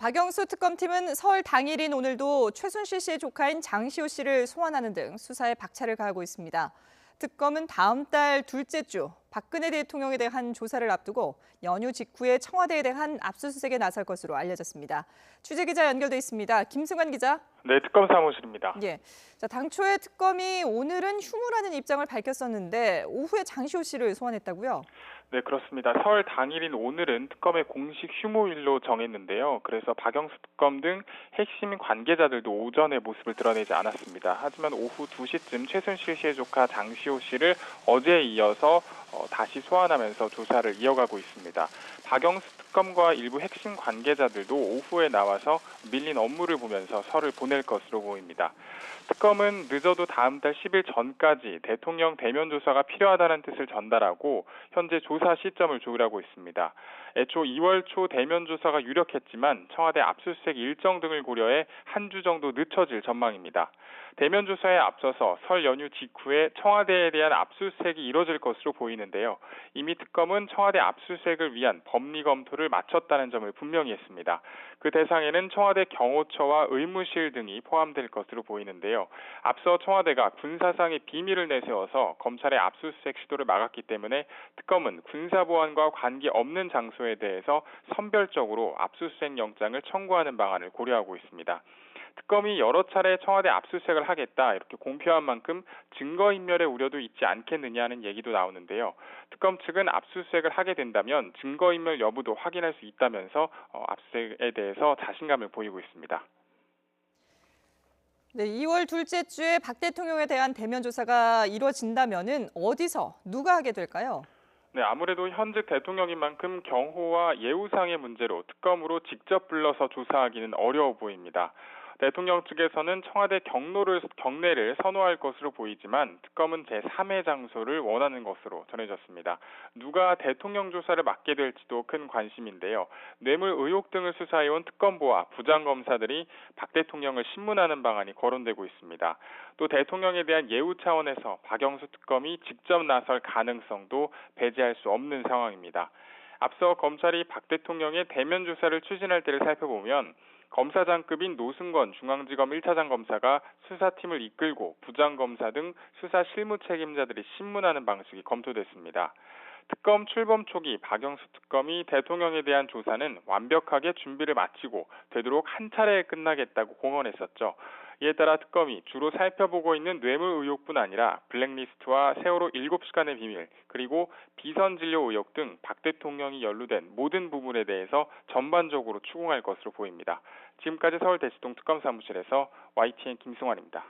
박영수 특검팀은 설 당일인 오늘도 최순실 씨의 조카인 장시호 씨를 소환하는 등 수사에 박차를 가하고 있습니다. 특검은 다음 달 둘째 주 박근혜 대통령에 대한 조사를 앞두고 연휴 직후에 청와대에 대한 압수수색에 나설 것으로 알려졌습니다. 취재기자 연결돼 있습니다. 김승환 기자. 네, 특검 사무실입니다. 예. 당초에 특검이 오늘은 휴무라는 입장을 밝혔었는데 오후에 장시호 씨를 소환했다고요? 네, 그렇습니다. 설 당일인 오늘은 특검의 공식 휴무일로 정했는데요. 그래서 박영수 특검 등 핵심 관계자들도 오전에 모습을 드러내지 않았습니다. 하지만 오후 2시쯤 최순실 씨의 조카 장시호 씨를 어제에 이어서 다시 소환하면서 조사를 이어가고 있습니다. 박영수 특검과 일부 핵심 관계자들도 오후에 나와서 밀린 업무를 보면서 설을 보낼 것으로 보입니다. 특검은 늦어도 다음 달 10일 전까지 대통령 대면 조사가 필요하다는 뜻을 전달하고 현재 조사 시점을 조율하고 있습니다. 애초 2월 초 대면 조사가 유력했지만 청와대 압수수색 일정 등을 고려해 한 주 정도 늦춰질 전망입니다. 대면 조사에 앞서서 설 연휴 직후에 청와대에 대한 압수수색이 이뤄질 것으로 보이는데요. 이미 특검은 청와대 압수수색을 위한 법리 검토를 마쳤다는 점을 분명히 했습니다. 그 대상에는 청와대 경호처와 의무실 등이 포함될 것으로 보이는데요. 앞서 청와대가 군사상의 비밀을 내세워서 검찰의 압수수색 시도를 막았기 때문에 특검은 군사보안과 관계없는 장소에 대해서 선별적으로 압수수색 영장을 청구하는 방안을 고려하고 있습니다. 특검이 여러 차례 청와대 압수수색을 하겠다 이렇게 공표한 만큼 증거인멸의 우려도 있지 않겠느냐는 얘기도 나오는데요. 특검 측은 압수수색을 하게 된다면 증거인멸 여부도 확인할 수 있다면서 압수수색에 대해서 자신감을 보이고 있습니다. 네, 2월 둘째 주에 박 대통령에 대한 대면 조사가 이루어진다면은 어디서 누가 하게 될까요? 네, 아무래도 현직 대통령인 만큼 경호와 예우상의 문제로 특검으로 직접 불러서 조사하기는 어려워 보입니다. 대통령 측에서는 청와대 경내를 선호할 것으로 보이지만 특검은 제3의 장소를 원하는 것으로 전해졌습니다. 누가 대통령 조사를 맡게 될지도 큰 관심인데요. 뇌물 의혹 등을 수사해온 특검보와 부장검사들이 박 대통령을 신문하는 방안이 거론되고 있습니다. 또 대통령에 대한 예우 차원에서 박영수 특검이 직접 나설 가능성도 배제할 수 없는 상황입니다. 앞서 검찰이 박 대통령의 대면 조사를 추진할 때를 살펴보면 검사장급인 노승건 중앙지검 1차장 검사가 수사팀을 이끌고 부장검사 등 수사 실무 책임자들이 신문하는 방식이 검토됐습니다. 특검 출범 초기 박영수 특검이 대통령에 대한 조사는 완벽하게 준비를 마치고 되도록 한 차례에 끝나겠다고 공언했었죠. 이에 따라 특검이 주로 살펴보고 있는 뇌물 의혹뿐 아니라 블랙리스트와 세월호 7시간의 비밀, 그리고 비선 진료 의혹 등 박 대통령이 연루된 모든 부분에 대해서 전반적으로 추궁할 것으로 보입니다. 지금까지 서울대치동 특검사무실에서 YTN 김승환입니다.